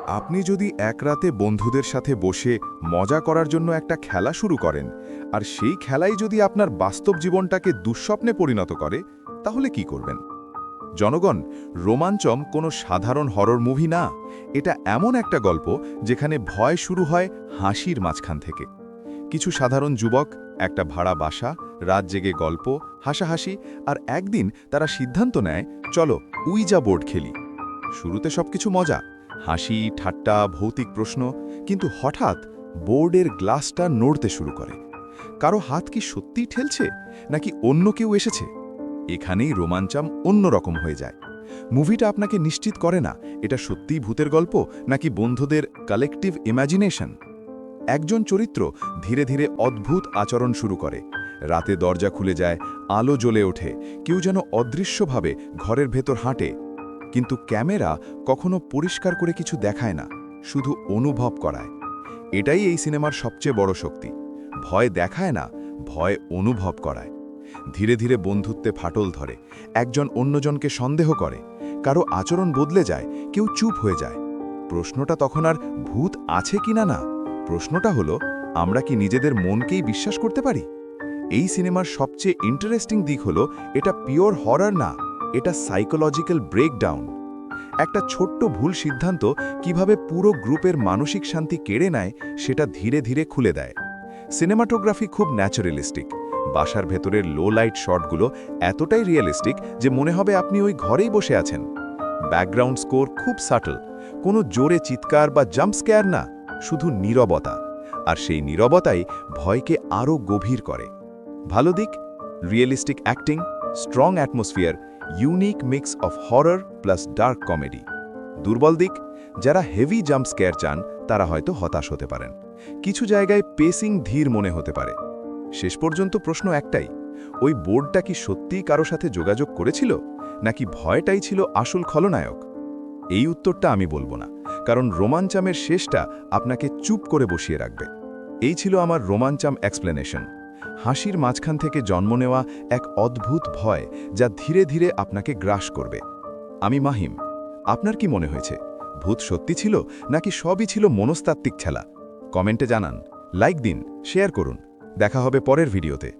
আপনি যদি এক রাতে বন্ধুদের সাথে বসে মজা করার জন্য একটা খেলা শুরু করেন, আর সেই খেলাই যদি আপনার বাস্তব জীবনটাকে দুঃস্বপ্নে পরিণত করে, তাহলে কি করবেন? জনগণ, রোমাঞ্চম কোনো সাধারণ হরর মুভি না। এটা এমন একটা গল্প যেখানে ভয় শুরু হয় হাসির মাঝখান থেকে। কিছু সাধারণ যুবক, একটা ভাড়া বাসা, রাত জেগে গল্প, হাসাহাসি, আর একদিন তারা সিদ্ধান্ত নেয়, চলো উইজা বোর্ড খেলি। শুরুতে সবকিছু মজা, হাসি, ঠাট্টা, ভৌতিক প্রশ্ন, কিন্তু হঠাৎ বোর্ডের গ্লাসটা নড়তে শুরু করে। কারো হাত কি সত্যিই ঠেলছে, নাকি অন্য কেউ এসেছে? এখানেই রোমাঞ্চম অন্যরকম হয়ে যায়। মুভিটা আপনাকে নিশ্চিত করে না এটা সত্যিই ভূতের গল্প নাকি বন্ধুদের কালেকটিভ ইমাজিনেশন। একজন চরিত্র ধীরে ধীরে অদ্ভুত আচরণ শুরু করে। রাতে দরজা খুলে যায়, আলো জ্বলে ওঠে, কেউ যেন অদৃশ্যভাবে ঘরের ভেতর হাঁটে। কিন্তু ক্যামেরা কখনো পরিষ্কার করে কিছু দেখায় না, শুধু অনুভব করায়। এটাই এই সিনেমার সবচেয়ে বড় শক্তি। ভয় দেখায় না, ভয় অনুভব করায়। ধীরে ধীরে বন্ধুত্বে ফাটল ধরে, একজন অন্যজনকে সন্দেহ করে, কারো আচরণ বদলে যায়, কেউ চুপ হয়ে যায়। প্রশ্নটা তখন আর ভূত আছে কিনা না, প্রশ্নটা হলো, আমরা কি নিজেদের মনকেই বিশ্বাস করতে পারি? এই সিনেমার সবচেয়ে ইন্টারেস্টিং দিক হলো এটা পিওর হরর না, এটা সাইকোলজিক্যাল ব্রেকডাউন। একটা ছোট্ট ভুল সিদ্ধান্ত কিভাবে পুরো গ্রুপের মানসিক শান্তি কেড়ে নেয় সেটা ধীরে ধীরে খুলে দেয়। সিনেমাটোগ্রাফি খুব ন্যাচারালিস্টিক। বাসার ভেতরের লো লাইট শটগুলো এতটাই রিয়েলিস্টিক যে মনে হবে আপনি ওই ঘরেই বসে আছেন। ব্যাকগ্রাউন্ড স্কোর খুব সাটল, কোনো জোরে চিৎকার বা জাম্প স্কেয়ার না, শুধু নীরবতা। আর সেই নীরবতাই ভয়কে আরও গভীর করে। ভালো দিক, realistic acting, strong atmosphere, unique mix of horror plus dark comedy. দুর্বল দিক, যারা হেভি জাম্প স্কেয়ার চান তারা হয়তো হতাশ হতে পারেন। কিছু জায়গায় পেসিং ধীর মনে হতে পারে। শেষ পর্যন্ত প্রশ্ন একটাই, ওই বোর্ডটা কি সত্যিই কারো সাথে যোগাযোগ করেছিল, নাকি ভয়টাই ছিল আসল খলনায়ক? এই উত্তরটা আমি বলবো না, কারণ রোমাঞ্চামের শেষটা আপনাকে চুপ করে বসিয়ে রাখবে। এই ছিল আমার রোমাঞ্চাম এক্সপ্লেনেশন। হাসির মাঝখান থেকে জন্ম নেওয়া এক অদ্ভুত ভয় যা ধীরে ধীরে আপনাকে গ্রাস করবে। আমি মাহিম। আপনার কি মনে হয়েছে, ভূত সত্যি ছিল নাকি সবই ছিল মনস্তাত্ত্বিক খেলা? কমেন্টে জানান, লাইক দিন, শেয়ার করুন। দেখা হবে পরের ভিডিওতে।